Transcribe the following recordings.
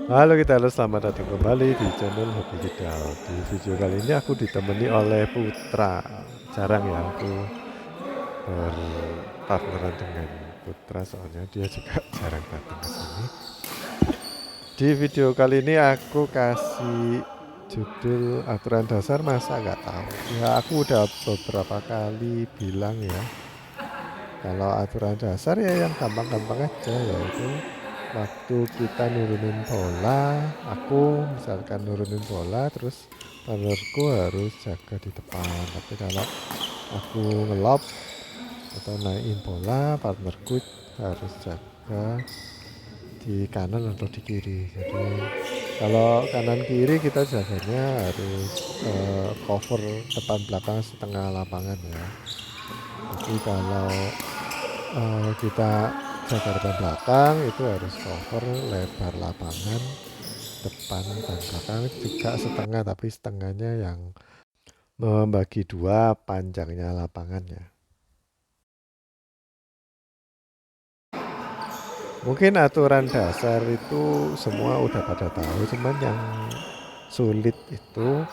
Halo kita halo selamat datang kembali di channel Hobi Kidal. Di video kali ini aku ditemani oleh Putra. Jarang ya aku berpartneran dengan Putra soalnya dia juga jarang datang ke sini. Di video kali ini aku kasih judul aturan dasar masa nggak tahu. Ya aku udah beberapa kali bilang ya kalau aturan dasar ya yang gampang-gampang aja yaitu waktu kita nurunin bola, aku misalkan nurunin bola terus partnerku harus jaga di depan. Tapi kalau aku ngelop atau naikin bola, partnerku harus jaga di kanan atau di kiri. Jadi kalau kanan kiri kita jaganya harus cover depan belakang setengah lapangan ya. Tapi kalau kita jaga depan belakang itu harus cover lebar lapangan depan dan belakang juga setengah, tapi setengahnya yang membagi dua panjangnya lapangannya. Mungkin aturan dasar itu semua udah pada tahu, cuman yang sulit itu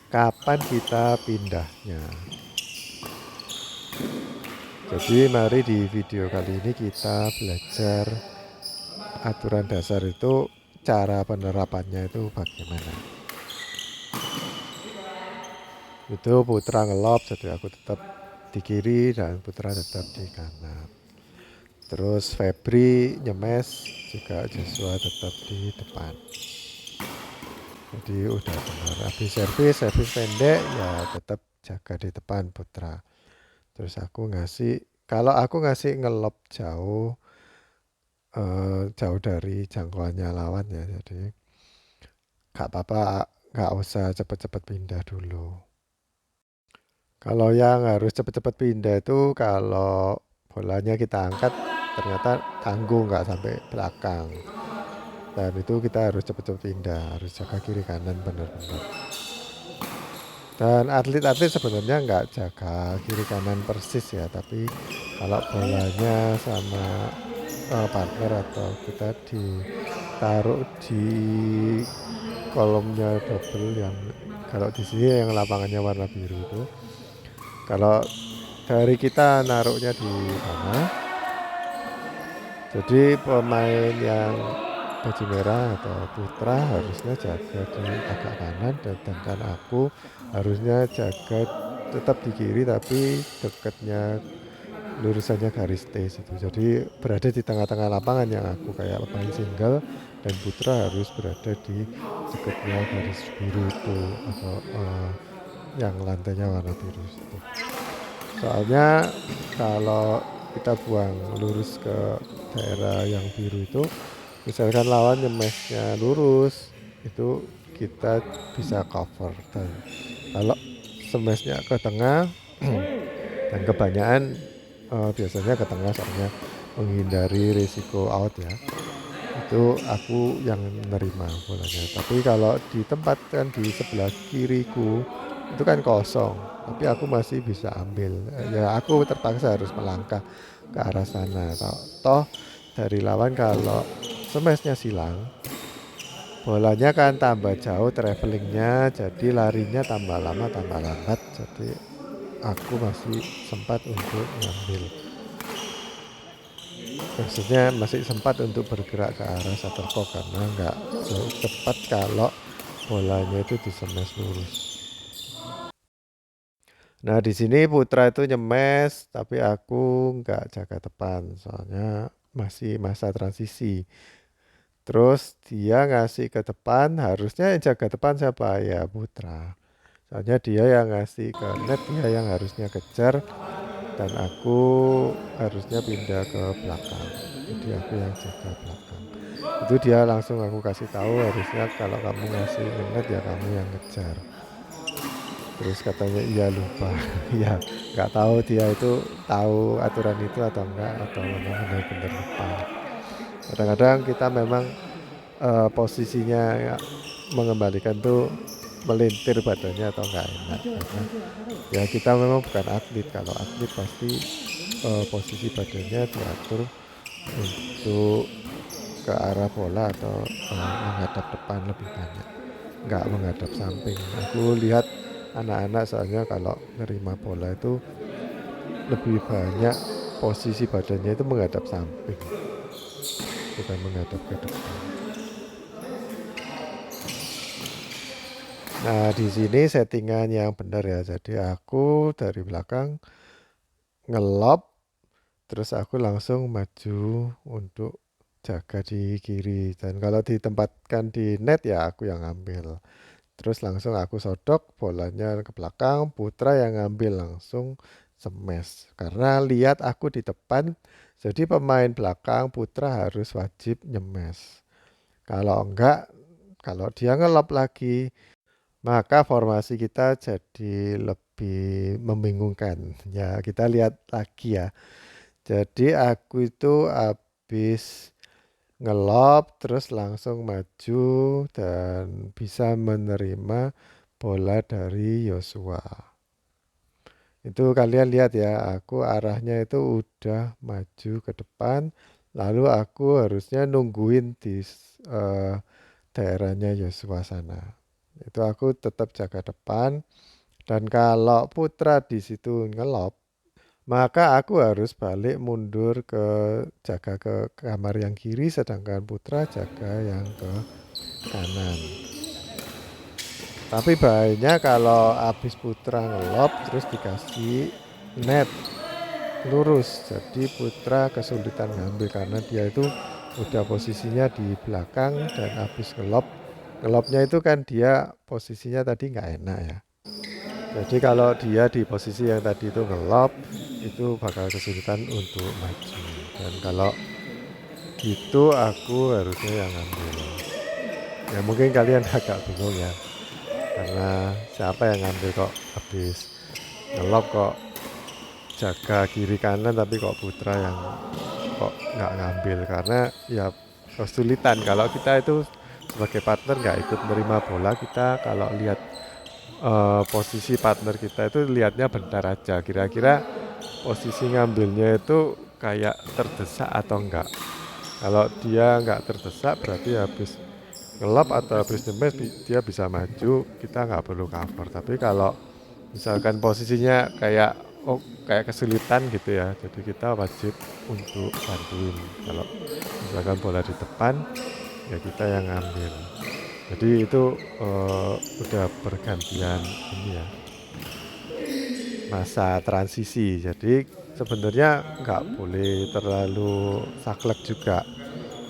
kapan kita pindahnya. Jadi mari di video kali ini kita belajar aturan dasar itu cara penerapannya itu bagaimana. Itu Putra ngelop jadi aku tetap di kiri dan Putra tetap di kanan. Terus Febri nyemes juga Joshua tetap di depan. Jadi udah benar. Habis servis pendek ya tetap jaga di depan Putra. Terus aku ngasih, kalau aku ngasih ngelop jauh, jauh dari jangkauannya lawan ya. Jadi gak apa-apa, gak usah cepet-cepet pindah dulu. Kalau yang harus cepet-cepet pindah itu kalau bolanya kita angkat ternyata tanggung nggak sampai belakang. Dan itu kita harus cepet-cepet pindah, harus jaga kiri kanan benar-benar. Dan atlet-atlet sebenarnya nggak jaga kiri kanan persis ya, tapi kalau bolanya sama partner atau kita ditaruh di kolomnya double yang kalau di sini yang lapangannya warna biru itu, kalau dari kita naruhnya di mana, jadi pemain yang baju merah atau Putra harusnya jaga di agak kanan dan sedangkan aku harusnya jaga tetap di kiri tapi dekatnya lurusannya garis T itu. Jadi berada di tengah-tengah lapangan yang aku kayak pemain single dan Putra harus berada di dekatnya garis biru itu atau yang lantainya warna biru itu. Soalnya kalau kita buang lurus ke daerah yang biru itu, misalkan lawan nyemesnya lurus, itu kita bisa cover. Dan kalau semesnya ke tengah dan kebanyakan biasanya ke tengah soalnya menghindari risiko out ya. Itu aku yang menerima bolanya. Tapi kalau ditempatkan di sebelah kiriku itu kan kosong, tapi aku masih bisa ambil. Ya aku terpaksa harus melangkah ke arah sana. Toh dari lawan kalau semesnya silang, bolanya kan tambah jauh travelingnya, jadi larinya tambah lama tambah lambat. Jadi aku masih sempat untuk ngambil. Maksudnya masih sempat untuk bergerak ke arah shuttlecock karena nggak cepat kalau bolanya itu disemes lurus. Nah di sini Putra itu nyemes, tapi aku nggak jaga depan, soalnya masih masa transisi. Terus dia ngasih ke depan, harusnya yang jaga depan siapa? Ya Putra. Soalnya dia yang ngasih ke net, dia yang harusnya kejar, dan aku harusnya pindah ke belakang. Jadi aku yang jaga belakang. Itu dia langsung aku kasih tahu harusnya kalau kamu ngasih net ya kamu yang ngejar. Terus katanya iya lupa. Ya nggak tahu dia itu tahu aturan itu atau enggak atau memang benar-benar lupa. Kadang-kadang kita memang posisinya ya, mengembalikan tuh melintir badannya atau enggak enak karena ya kita memang bukan atlet. Kalau atlet pasti posisi badannya diatur untuk ke arah bola atau menghadap depan lebih banyak, nggak menghadap samping. Aku lihat anak-anak soalnya kalau nerima bola itu lebih banyak posisi badannya itu menghadap samping, bukan menghadap ke depan. Nah, di sini settingan yang benar ya. Jadi aku dari belakang ngelop, terus aku langsung maju untuk jaga di kiri. Dan kalau ditempatkan di net ya aku yang ngambil. Terus langsung aku sodok bolanya ke belakang, Putra yang ngambil langsung smash. Karena lihat aku di depan, jadi pemain belakang Putra harus wajib nyemes. Kalau enggak, kalau dia ngelop lagi, maka formasi kita jadi lebih membingungkan. Ya, kita lihat lagi ya. Jadi aku itu habis ngelop terus langsung maju dan bisa menerima bola dari Yosua. Itu kalian lihat ya, aku arahnya itu udah maju ke depan, lalu aku harusnya nungguin di eh, daerahnya Yosua sana. Itu aku tetap jaga depan dan kalau Putra di situ ngelop, maka aku harus balik mundur jaga ke kamar yang kiri sedangkan Putra jaga yang ke kanan. Tapi bahayanya kalau habis Putra ngelop terus dikasih net lurus. Jadi Putra kesulitan ngambil karena dia itu udah posisinya di belakang dan habis ngelop. Ngelopnya itu kan dia posisinya tadi nggak enak ya. Jadi kalau dia di posisi yang tadi itu ngelop, itu bakal kesulitan untuk maju. Dan kalau gitu aku harusnya yang ngambil. Ya mungkin kalian agak bingung ya, karena siapa yang ngambil kok habis ngelop kok jaga kiri kanan tapi kok Putra yang kok nggak ngambil. Karena ya kesulitan kalau kita itu sebagai partner nggak ikut menerima bola, kita kalau lihat posisi partner kita itu lihatnya bentar aja, kira-kira posisi ngambilnya itu kayak terdesak atau enggak. Kalau dia enggak terdesak berarti habis ngelap atau habis nyemes dia bisa maju, kita nggak perlu cover. Tapi kalau misalkan posisinya kayak kesulitan gitu ya, jadi kita wajib untuk bantuin. Kalau misalkan bola di depan ya kita yang ngambil. Jadi itu udah pergantian ini ya, masa transisi. Jadi sebenarnya nggak boleh terlalu saklek juga.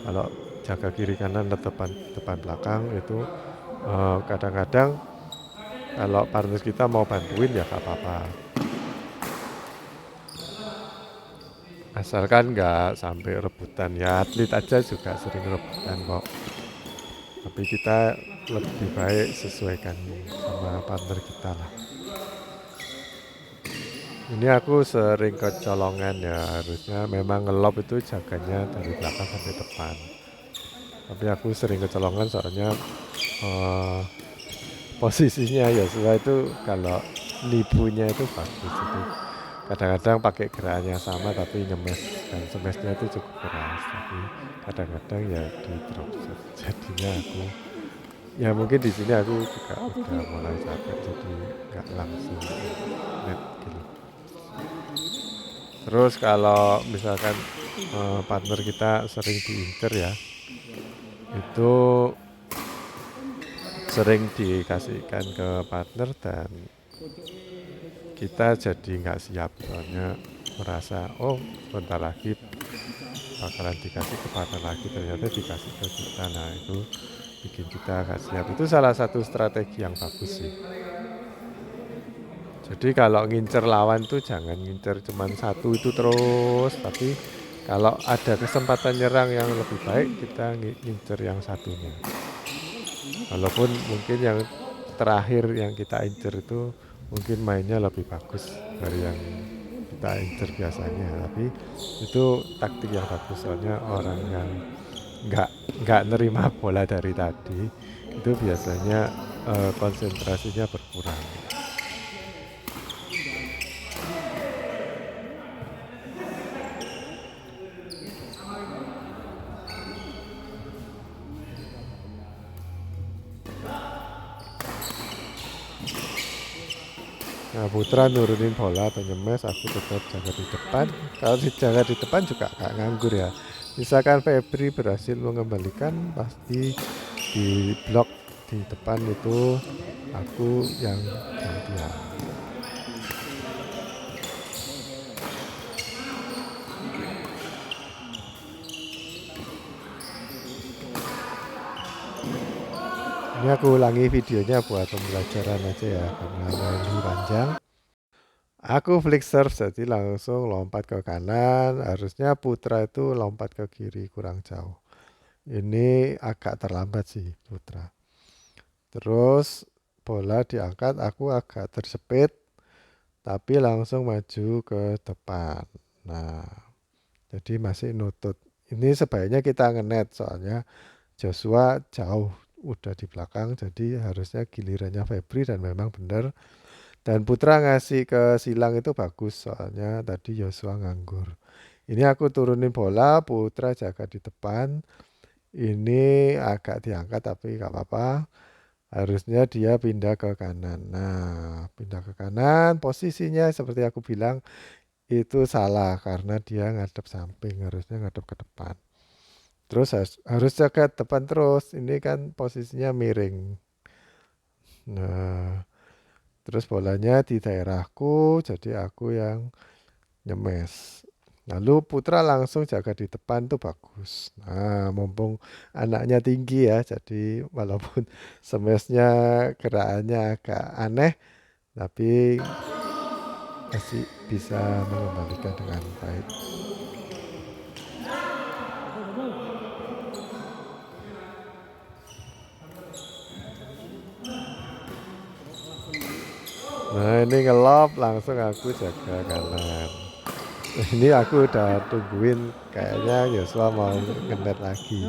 Kalau jaga kiri kanan dan depan belakang itu kadang-kadang kalau partner kita mau bantuin ya nggak apa-apa. Asalkan nggak sampai rebutan ya, atlet aja juga sering rebutan kok. Tapi kita lebih baik sesuaikan sama partner kita lah. Ini aku sering kecolongan ya, harusnya memang ngelop itu jaganya dari belakang sampai depan. Tapi aku sering kecolongan soalnya posisinya Yosua itu kalau nipunya itu bagus itu. Kadang-kadang pakai gerakan yang sama tapi nyemes dan semesnya itu cukup keras. Tapi kadang-kadang ya di drop shot. Jadinya aku ya mungkin di sini aku juga udah mulai capek jadi nggak langsung net gitu. Terus kalau misalkan partner kita sering diinter ya, itu sering dikasihkan ke partner dan kita jadi nggak siap, soalnya merasa oh bentar lagi bakalan dikasih ke partner lagi, ternyata dikasih ke kita. Nah itu bikin kita nggak siap. Itu salah satu strategi yang bagus sih. Jadi kalau ngincer lawan tuh jangan ngincer cuman satu itu terus, tapi kalau ada kesempatan nyerang yang lebih baik kita ngincer yang satunya. Walaupun mungkin yang terakhir yang kita incer itu mungkin mainnya lebih bagus dari yang kita incer biasanya, tapi itu taktik yang bagus. Soalnya orang yang nggak nerima bola dari tadi itu biasanya konsentrasinya berkurang. Nah, Putra nurunin bola atau nyemes, aku tetap jaga di depan. Kalau dijaga di depan juga gak nganggur ya. Misalkan Febri berhasil mengembalikan, pasti di blok di depan itu aku yang gantian. Ini aku ulangi videonya buat pembelajaran aja ya, karena lebih panjang. Aku flick serve, jadi langsung lompat ke kanan. Harusnya Putra itu lompat ke kiri, kurang jauh. Ini agak terlambat sih Putra. Terus bola diangkat, aku agak tersepit, tapi langsung maju ke depan. Nah, jadi masih nutut. Ini sebaiknya kita ngenet, soalnya Joshua jauh udah di belakang, jadi harusnya gilirannya Febri, dan memang benar. Dan Putra ngasih ke silang itu bagus, soalnya tadi Joshua nganggur. Ini aku turunin bola, Putra jaga di depan. Ini agak diangkat tapi gak apa-apa. Harusnya dia pindah ke kanan. Nah, pindah ke kanan, posisinya seperti aku bilang itu salah karena dia ngadep samping, harusnya ngadep ke depan. Terus harus jaga depan terus. Ini kan posisinya miring. Nah, terus bolanya di daerahku, jadi aku yang nyemes. Lalu Putra langsung jaga di depan tuh bagus. Nah, mumpung anaknya tinggi ya, jadi walaupun semesnya gerakannya agak aneh, tapi masih bisa mengembalikan dengan baik. Nah, ini ngelop langsung aku jaga kanan. Ini aku udah tungguin kayaknya Yosua mau ngenet lagi.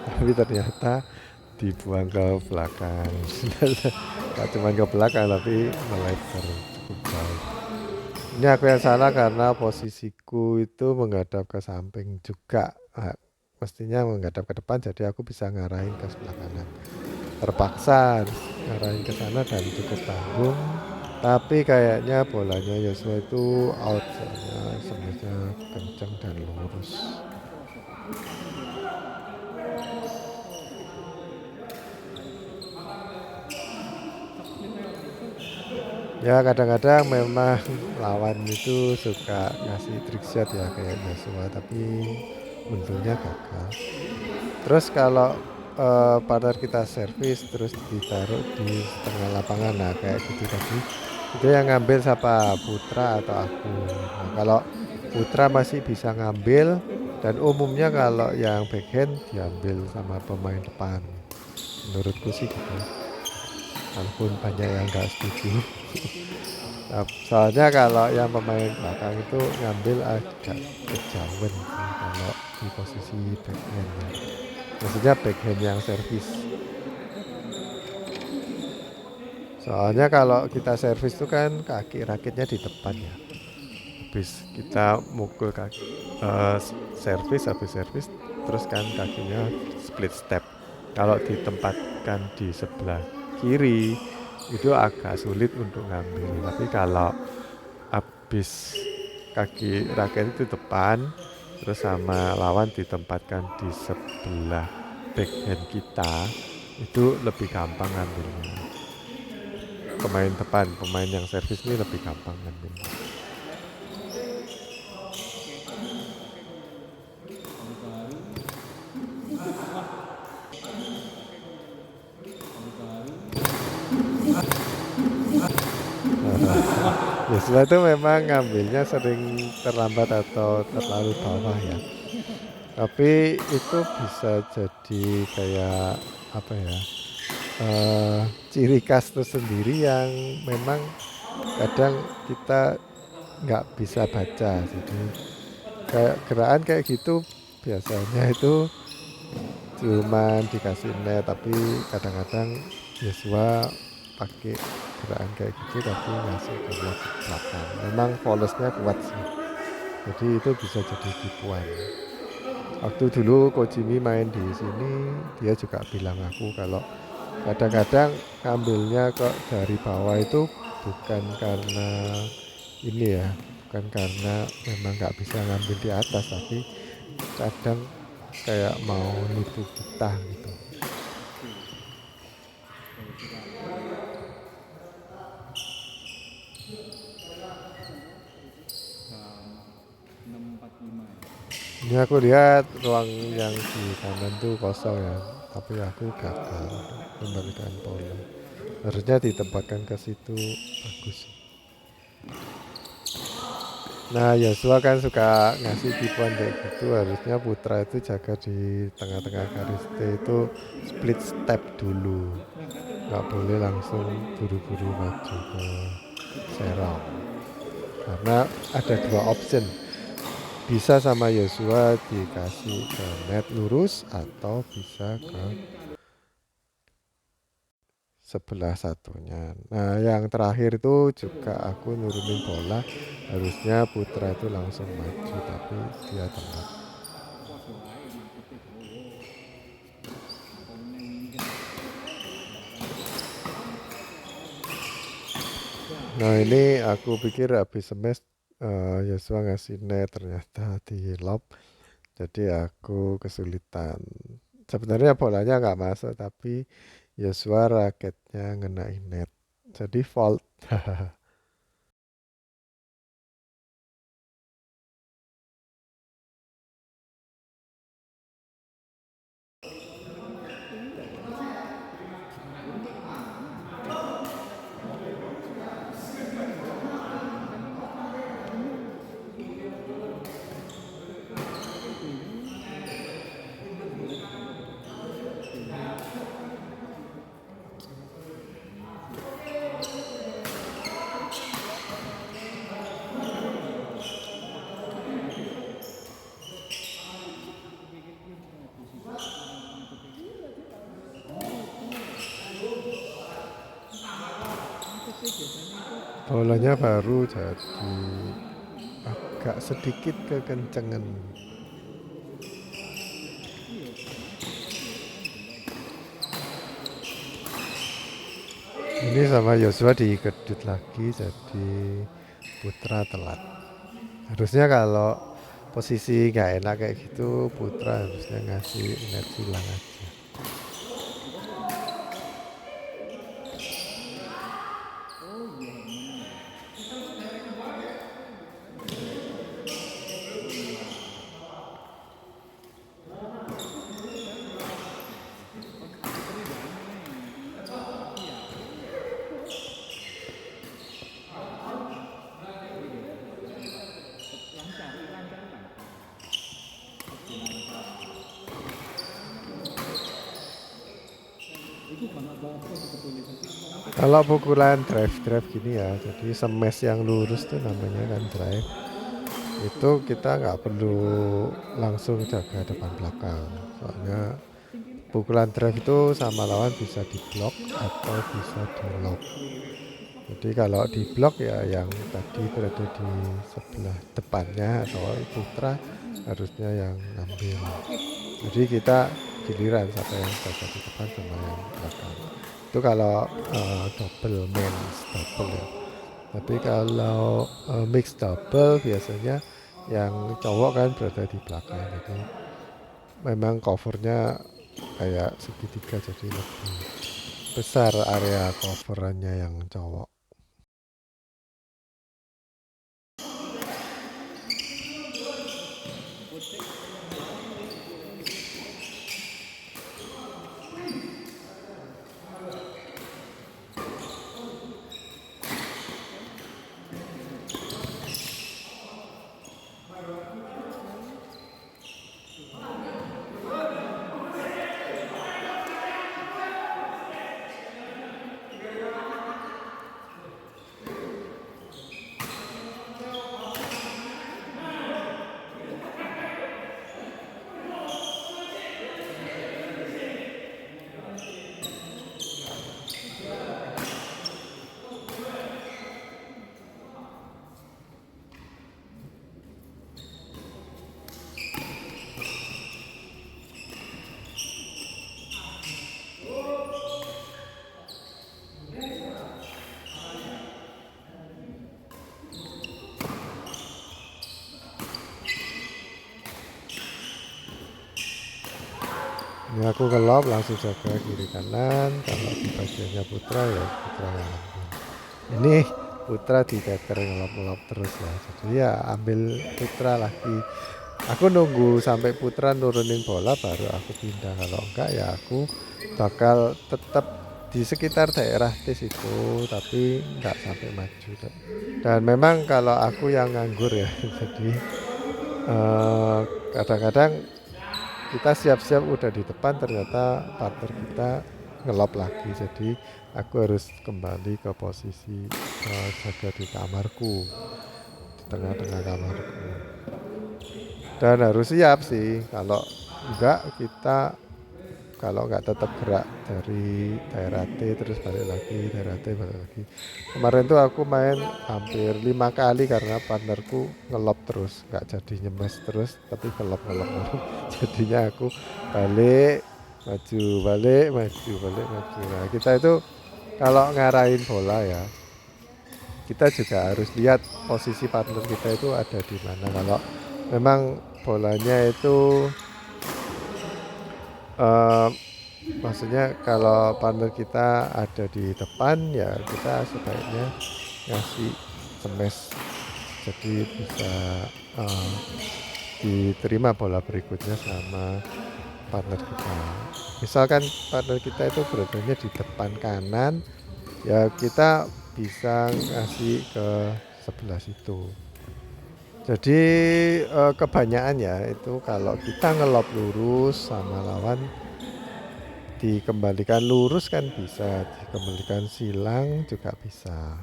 Tapi ternyata dibuang ke belakang. Gak cuma ke belakang tapi melebar cukup jauh. Ini aku yang salah karena posisiku itu menghadap ke samping juga. Nah, mestinya menghadap ke depan, jadi aku bisa ngarahin ke sebelah kanan. Terpaksa harus ngarahin ke sana dan cukup tanggung. Tapi kayaknya bolanya Yosua itu out, soalnya sebenarnya kencang dan lurus. Ya kadang-kadang memang lawan itu suka ngasih trick shot ya kayak Joshua, tapi untungnya gagal. Terus kalau partner kita servis terus ditaruh di tengah lapangan, nah kayak gitu tadi, itu yang ngambil siapa, Putra atau aku. Nah, kalau Putra masih bisa ngambil, dan umumnya kalau yang backhand diambil sama pemain depan, menurutku sih gitu, walaupun banyak yang nggak setuju. Nah, soalnya kalau yang pemain belakang itu ngambil agak kejauhan sih kalau di posisi backhand ya. Maksudnya backhand yang servis. Soalnya kalau kita servis itu kan kaki rakitnya di depan ya. Habis kita mukul kaki habis servis terus kan kakinya split step. Kalau ditempatkan di sebelah kiri itu agak sulit untuk ngambil. Tapi kalau habis kaki raket itu depan terus sama lawan ditempatkan di sebelah backhand kita, itu lebih gampang ngambilnya. Pemain depan, pemain yang servis ini lebih gampang ngambilnya. Ya setelah itu memang ngambilnya sering terlambat atau terlalu bawah ya. Tapi itu bisa jadi kayak apa ya, ciri khas tersendiri yang memang kadang kita nggak bisa baca. Jadi kayak gerakan kayak gitu biasanya itu cuman dikasih net, tapi kadang-kadang Yosua pakai gerakan kayak gitu tapi ngasih ke belakang. Memang volesnya kuat sih. Jadi itu bisa jadi tipuan. Waktu dulu Coach Jimmy main di sini, dia juga bilang aku kalau kadang-kadang ngambilnya kok dari bawah itu bukan karena ini ya, bukan karena memang nggak bisa ngambil di atas, tapi kadang kayak mau nipu kita gitu. Ini aku lihat ruang yang di kanan tuh kosong ya, tapi aku gagal untuk membalikan pola. Harusnya ditempatkan ke situ, bagus. Nah, Yosua kan suka ngasih tipuan kayak gitu. Harusnya Putra itu jaga di tengah-tengah garis T itu split step dulu. Nggak boleh langsung buru-buru maju ke serong. Karena ada dua option. Bisa sama Yosua dikasih ke net lurus atau bisa ke sebelah satunya. Nah, yang terakhir itu juga aku nurunin bola. Harusnya Putra itu langsung maju, tapi dia telat. Nah, ini aku pikir habis smash Yosua ngasih net, ternyata di lob. Jadi aku kesulitan. Sebenarnya bolanya nggak masuk, tapi Yosua raketnya ngenain net. Jadi fault. Bolanya baru jadi agak sedikit kekencengan. Ini sama Yosua dikedut lagi jadi Putra telat. Harusnya kalau posisi nggak enak kayak gitu Putra harusnya ngasih net silang aja. Kalau pukulan drive gini ya, jadi smash yang lurus tuh namanya kan drive. Itu kita nggak perlu langsung jaga depan belakang. Soalnya pukulan drive itu sama lawan bisa diblok atau bisa di lob. Jadi kalau di blok ya yang tadi berada di sebelah depannya atau Putra harusnya yang ngambil. Jadi kita giliran siapa yang jaga di depan sama yang belakang. Itu kalau double men's double ya. Tapi kalau mix double biasanya yang cowok kan berada di belakang. Jadi memang covernya kayak segitiga jadi lebih besar area coverannya yang cowok. Ini aku ngelop langsung jaga kiri kanan. Kalau di bagiannya putra ya putra yang ambil. Ini putra diteter ngelop-ngelop terus ya. Jadi ya ambil putra lagi. Aku nunggu sampai putra nurunin bola baru aku pindah. Kalau enggak ya aku bakal tetap di sekitar daerah tis itu, tapi enggak sampai maju. Dan memang kalau aku yang nganggur ya, jadi eh, kadang-kadang kita siap-siap udah di depan ternyata partner kita ngelop lagi. Jadi aku harus kembali ke posisi jaga di kamarku, di tengah-tengah kamarku. Dan harus siap sih, kalau enggak kita kalau nggak tetap gerak dari daerah T terus balik lagi daerah T balik lagi. Kemarin tuh aku main hampir 5 kali karena partnerku ngelop terus, nggak jadi nyemes terus tapi ngelop ngelop ngelop. Jadinya aku balik maju balik maju balik maju. Nah kita itu kalau ngarahin bola ya kita juga harus lihat posisi partner kita itu ada di mana. Kalau memang bolanya itu eh, maksudnya kalau partner kita ada di depan ya kita sebaiknya ngasih smash jadi bisa uh, diterima bola berikutnya sama partner kita. Misalkan partner kita itu beradanya di depan kanan, ya kita bisa ngasih ke sebelah situ. Jadi kebanyakan ya itu kalau kita ngelop lurus sama lawan dikembalikan lurus kan bisa, dikembalikan silang juga bisa.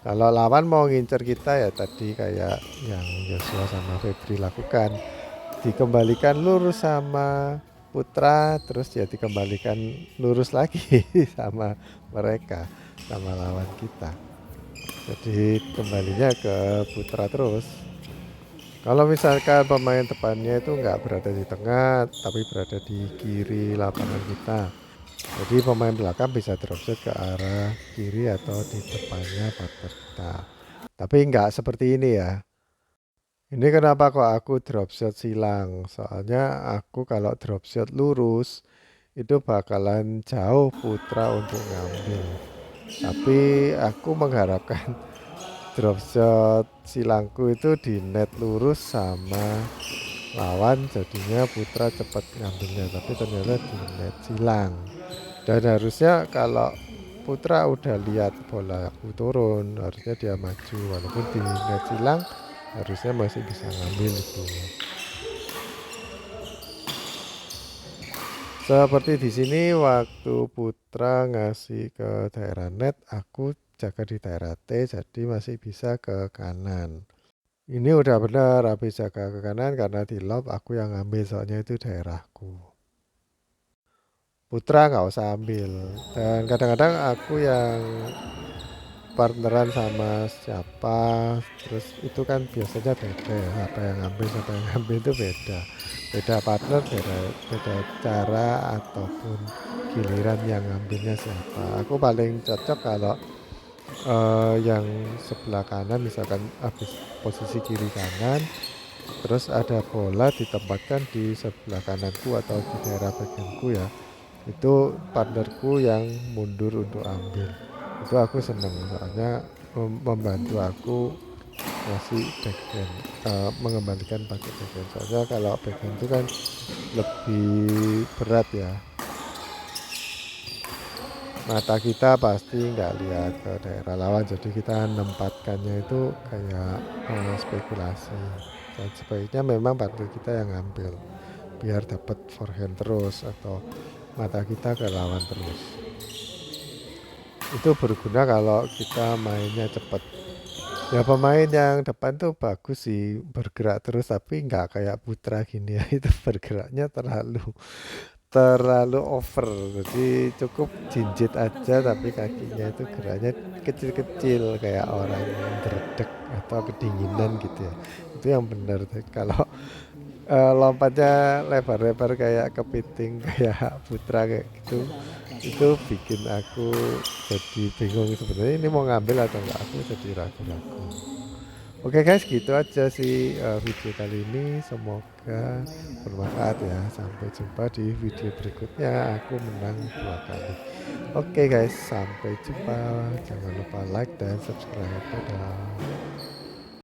Kalau lawan mau ngincer kita ya tadi kayak yang Joshua sama Febri lakukan, dikembalikan lurus sama Putra, terus ya dikembalikan lurus lagi sama mereka, sama lawan kita. Jadi kembalinya ke Putra terus. Kalau misalkan pemain depannya itu nggak berada di tengah, tapi berada di kiri lapangan kita, jadi pemain belakang bisa dropshot ke arah kiri atau di depannya partner kita. Tapi nggak seperti ini ya. Ini kenapa kok aku dropshot silang? Soalnya aku kalau dropshot lurus itu bakalan jauh Putra untuk ngambil. Tapi aku mengharapkan dropshot silangku itu di net lurus sama lawan, jadinya Putra cepat ngambilnya. Tapi ternyata di net silang. Dan harusnya kalau Putra udah lihat bola aku turun, harusnya dia maju. Walaupun di net silang, harusnya masih bisa ngambil itu. Seperti di sini waktu Putra ngasih ke daerah net, aku jaga di daerah T, jadi masih bisa ke kanan. Ini udah benar, habis jaga ke kanan karena di lob aku yang ngambil, soalnya itu daerahku. Putra nggak usah ambil. Dan kadang-kadang aku yang partneran sama siapa, terus itu kan biasanya beda ya, siapa yang ngambil siapa yang ngambil itu beda partner, beda cara ataupun giliran yang ngambilnya siapa. Aku paling cocok kalau yang sebelah kanan misalkan habis posisi kiri kanan, terus ada bola ditempatkan di sebelah kananku atau di daerah bagianku ya, itu partnerku yang mundur untuk ambil. Itu aku seneng soalnya membantu aku ngasih backhand, mengembalikan pakai backhand. Soalnya kalau backhand itu kan lebih berat ya, mata kita pasti nggak lihat ke daerah lawan, jadi kita menempatkannya itu kayak spekulasi. Dan sebaiknya memang partner kita yang ngambil biar dapat forehand terus atau mata kita ke lawan terus. Itu berguna kalau kita mainnya cepat. Ya pemain yang depan tuh bagus sih, bergerak terus tapi nggak kayak Putra gini ya. Itu bergeraknya terlalu over, jadi cukup jinjit aja tapi kakinya itu geraknya kecil-kecil kayak orang dredeg atau kedinginan gitu ya. Itu yang benar tuh. Kalau lompatnya lebar-lebar kayak kepiting kayak Putra kayak gitu, itu bikin aku jadi bingung sebenarnya ini mau ngambil atau enggak, aku jadi ragu-ragu. Oke guys, gitu aja sih video kali ini. Semoga bermanfaat ya. Sampai jumpa di video berikutnya. Aku menang 2 kali. Oke guys, sampai jumpa. Jangan lupa like dan subscribe. Dadah.